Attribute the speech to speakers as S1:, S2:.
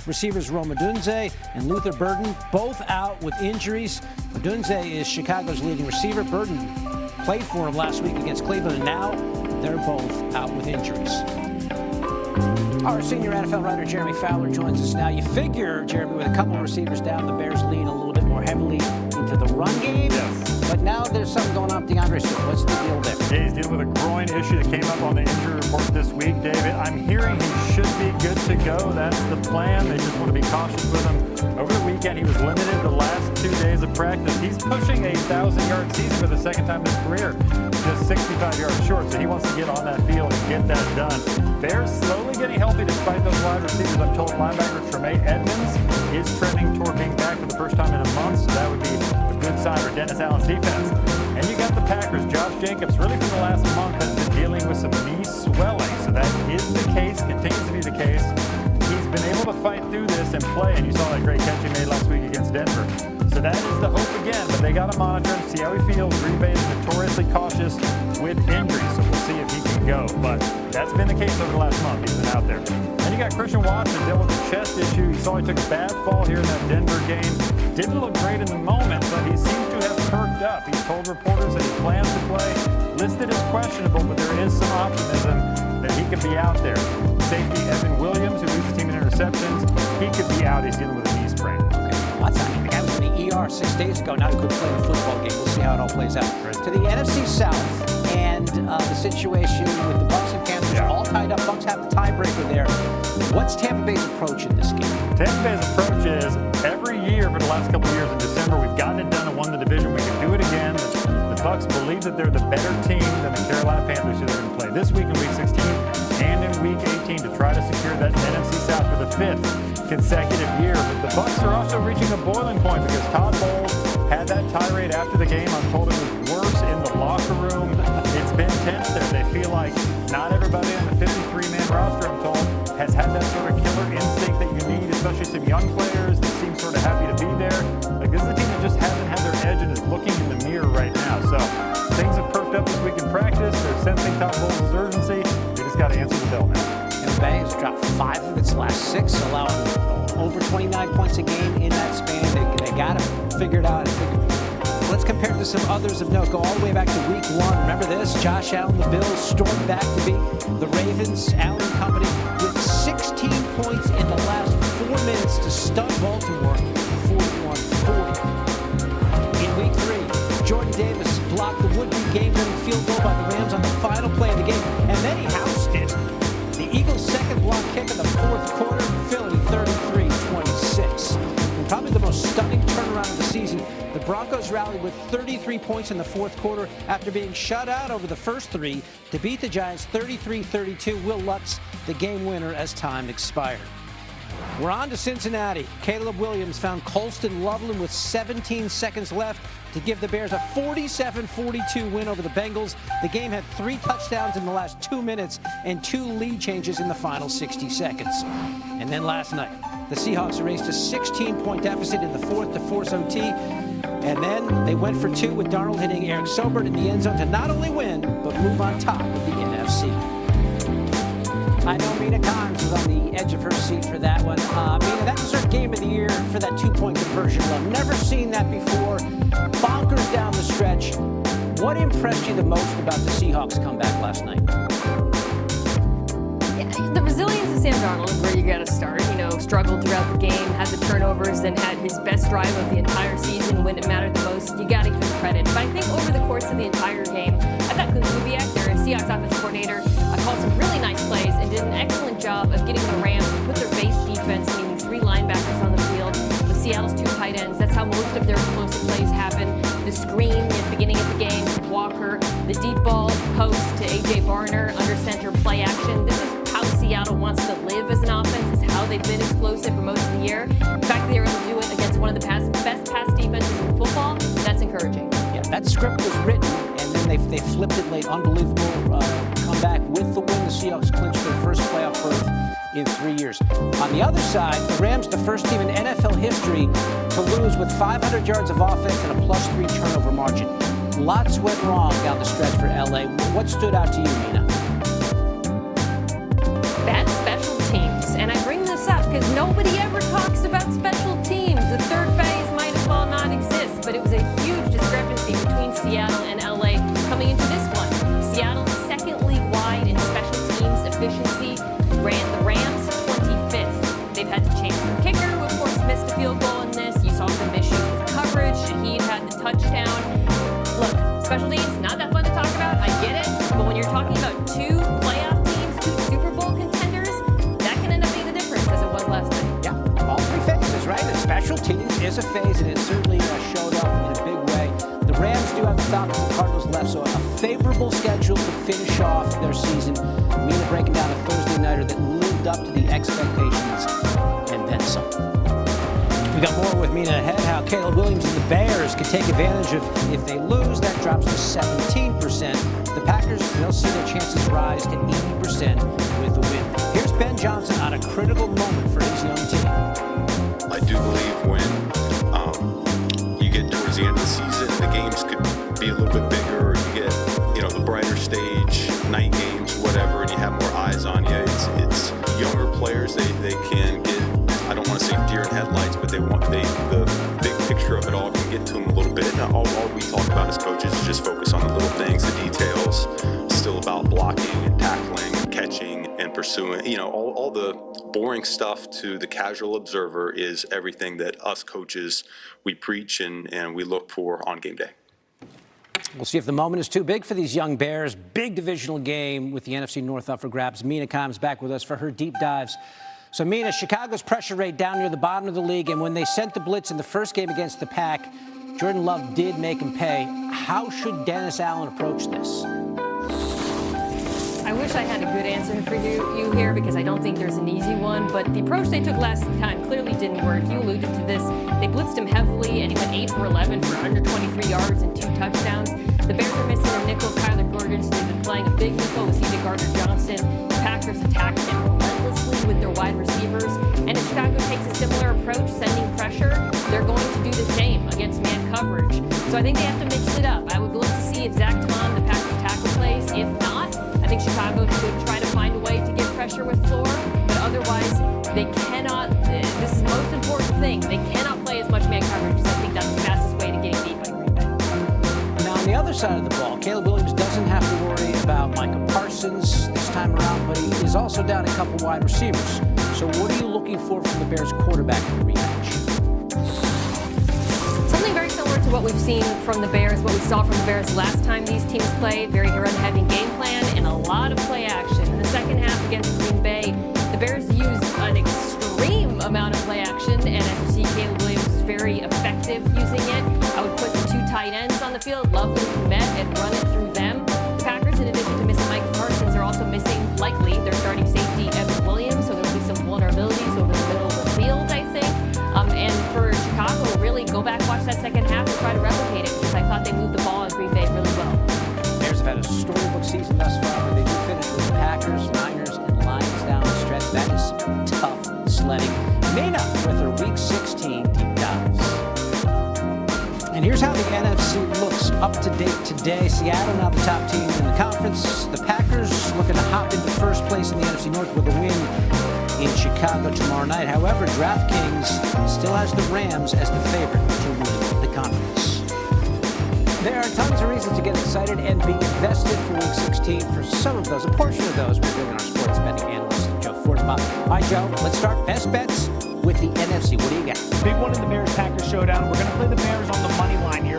S1: Receivers Rome Odunze and Luther Burden both out with injuries. Odunze is Chicago's leading receiver. Burden played for him last week against Cleveland, and now they're both out with injuries. Our senior NFL writer Jeremy Fowler joins us now. You figure, Jeremy, with a couple of receivers down, the Bears lean a little bit more heavily into the run game.
S2: Yes.
S1: But now there's something going on with DeAndre Swift. What's the deal there?
S2: Yeah, he's dealing with a groin issue that came up on the injury report this week, David. I'm hearing he should be good to go. That's the plan. They just want to be cautious with him. Over the weekend, he was limited the last 2 days of practice. He's pushing a 1,000-yard season for the second time in his career. Just 65 yards short, so he wants to get on that field and get that done. Bears slowly getting healthy despite those wide receivers. I'm told linebacker Tremaine Edmonds is trending toward being back for the first time in a month, so that would be a good sign for Dennis Allen's defense. And you got the Packers. Josh Jacobs, really for the last month, has been dealing with some knee swelling, so that is the case, continues to be the case. He's been able to fight through this and play, and you saw that great catch he made last week against Denver. So that is the hope again, but they got to monitor him, see how he feels. Green Bay is notoriously cautious with injuries, so we'll see if he can go. But that's been the case over the last month. He's been out there. And you got Christian Watson dealing with a chest issue. You saw he took a bad fall here in that Denver game. Didn't look great in the moment, but he seems to have perked up. He's told reporters that he plans to play. Listed as questionable, but there is some optimism that he could be out there. Safety Evan Williams, who leads the team in interceptions, he could be out. He's dealing with a knee sprain.
S1: Okay, that's not the guy was in the ER 6 days ago. Now he could play in a football game. We'll see how it all plays out.
S2: Right.
S1: To the NFC South and the situation with the Bucs and Panthers all tied up. Bucs have the tiebreaker there. What's Tampa Bay's approach in this game?
S2: Tampa Bay's approach is every year for the last couple of years in December, we've gotten it done and won the division. We can do it again. The Bucs believe that they're the better team than the Carolina Panthers, who they're going to play this week in Week 16 and in Week 18 to try to secure that NFC South for the 5th consecutive year. But the Bucs are also reaching a boiling point because Todd Bowles had that tirade after the game. I'm told it was worse in the locker room. It's been tense there. They feel like not everybody on the 53-man roster, I'm told, has had that sort of killer instinct that you need, especially some young players that seem sort of happy to be there. Like, this is a team that just hasn't had their edge and is looking in the mirror right now. So things have perked up this week in practice. They're sensing Todd Bowles' urgency. They just got to answer the bell now.
S1: Tampa Bay has dropped 5 of its last 6, allowing over 29 points a game in that span. They got to figure it out. Let's compare it to some others of note. Go all the way back to Week 1. Remember this? Josh Allen, the Bills stormed back to beat the Ravens. Allen and company with 16 points in the last 4 minutes to stun Baltimore 41-40. In Week 3, Jordan Davis blocked the would-be game-winning field goal by the Rams on the final play of the game, and then he housed it. The Eagles' second block kick in the 4th quarter, Philly 33-26. And probably the most stunning turnaround of the season, the Broncos rallied with 33 points in the 4th quarter after being shut out over the first 3 to beat the Giants 33-32. Will Lutz, the game winner as time expired. We're on to Cincinnati. Caleb Williams found Colston Loveland with 17 seconds left to give the Bears a 47-42 win over the Bengals. The game had 3 touchdowns in the last 2 minutes and 2 lead changes in the final 60 seconds. And then last night, the Seahawks erased a 16-point deficit in the 4th to force OT. And then they went for 2 with Darnold hitting Eric Sobert in the end zone to not only win, but move on top of the NFC. I know Mina Kimes was on the edge of her seat for that one. Mina, that was her game of the year for that 2-point conversion. I've never seen that before. Bonkers down the stretch. What impressed you the most about the Seahawks comeback last night?
S3: The resilience of Sam Darnold is where you got to start. Struggled throughout the game, had the turnovers, then had his best drive of the entire season when it mattered the most. You got to give him credit. But I think over the course of the entire game, I thought Kubiak, their Seahawks offensive coordinator, called some really nice plays and did an excellent job of getting the Rams to put their base defense, meaning 3 linebackers on the field, with Seattle's 2 tight ends. That's how most of their explosive plays happen. The screen at the beginning of the game, Walker, the deep ball post to A.J. Barner, under center play action. This is how Seattle wants to live as an offense. Is how they've been explosive for most of the year. The fact that they were able to do it against one of the best pass defenses in football, that's encouraging.
S1: Yeah, that script was written, and then they flipped it late. Unbelievable comeback with the win. The Seahawks clinched their first playoff berth in 3 years. On the other side, the Rams, the first team in NFL history to lose with 500 yards of offense and a +3 turnover margin. Lots went wrong down the stretch for LA. What stood out to you, Mina?
S3: Bad special teams. And I bring this up because nobody ever They've had to change their kicker, who of course missed a field goal in this. You saw some issues with coverage. Shaheed had the touchdown. Look, special teams, not that fun to talk about. I get it. But when you're talking about two playoff teams, two Super Bowl contenders, that can end up being the difference as it was last night.
S1: Yeah, all three phases, right? And special teams is a phase, and it certainly showed up in a big way. The Rams do have the Falcons and Cardinals left, so a favorable schedule to finish off their season. Mina breaking down a Thursday nighter that lived up to the expectations and then some. We got more with Mina ahead, how Caleb Williams and the Bears could take advantage of if they lose. That drops to 17%. The Packers, they'll see their chances rise to 80% with the win. Here's Ben Johnson on a critical moment for his young team.
S4: I do believe when you get towards the end of the season, the games could be a little bit bigger, or you get, the brighter stage, night games, whatever, and you have more eyes on you. It's younger players, they can get, I don't want to say deer in headlights, but the big picture of it all can get to them a little bit. And all we talk about as coaches is just focus on the little things, the details. It's still about blocking and tackling and catching and pursuing. All the boring stuff to the casual observer is everything that us coaches, we preach and we look for on game day.
S1: We'll see if the moment is too big for these young Bears. Big divisional game with the NFC North up for grabs. Mina comes back with us for her deep dives. So, Mina, Chicago's pressure rate down near the bottom of the league, and when they sent the blitz in the first game against the Pack, Jordan Love did make him pay. How should Dennis Allen approach this?
S3: I wish I had a good answer for you here, because I don't think there's an easy one, but the approach they took last time clearly didn't work. You alluded to this. They blitzed him heavily, and he went 8 for 11 for 123 yards and 2 touchdowns. The Bears are missing their nickel, Kyler Gordon, so they've been playing a big nickel with C.J. Gardner-Johnson. The Packers attacked him relentlessly with their wide receivers, and if Chicago takes a similar approach, sending pressure, they're going to do the same against man coverage. So I think they have to mix it up. I would look to see if Zach Tom, the Packers tackle, plays. If not, I think Chicago should try to find a way to get pressure with Floor, but otherwise they cannot, this is the most important thing, they cannot play as much man coverage, because I think that's the fastest way to getting beat by Green Bay.
S1: Now, on the other side of the ball, Caleb Williams doesn't have to worry about Micah Parsons this time around, but he is also down a couple wide receivers. So what are you looking for from the Bears quarterback in the rematch?
S3: Something very similar to what we've seen from the Bears, what we saw from the Bears last time these teams played. Very run-heavy game plan and a lot of play action. In the second half against Green Bay, the Bears used an extreme amount of play action, and as you see, Caleb Williams is very effective using it. I would put the 2 tight ends on the field, Lovely and Met, and run it through them. The Packers, in addition to missing Micah Parsons, are also missing, likely, their starting safety, Evan Williams, so there'll be some vulnerabilities over the middle of the field, I think. And for Chicago, really go back, watch that second half, and try to replicate it, because I thought they moved the ball in Green Bay really well.
S1: Bears have had a storybook season thus far, but they do finish with the Packers, Niners, and Lions down the stretch. That is some tough sledding. Mina with her Week 16 deep dives. And here's how the NFC looks up to date today. Seattle now the top team in the conference. The Packers looking to hop into first place in the NFC North with a win in Chicago tomorrow night. However, DraftKings still has the Rams as the favorite to win the conference. There are tons of reasons to get excited and be invested for Week 16. For some of those, a portion of those, we're doing our sports betting analyst, Joe Fortenbaugh. All right, Joe, let's start best bets with the NFC. What do you got?
S5: Big one in the Bears-Packers showdown. We're going to play the Bears on the money line here.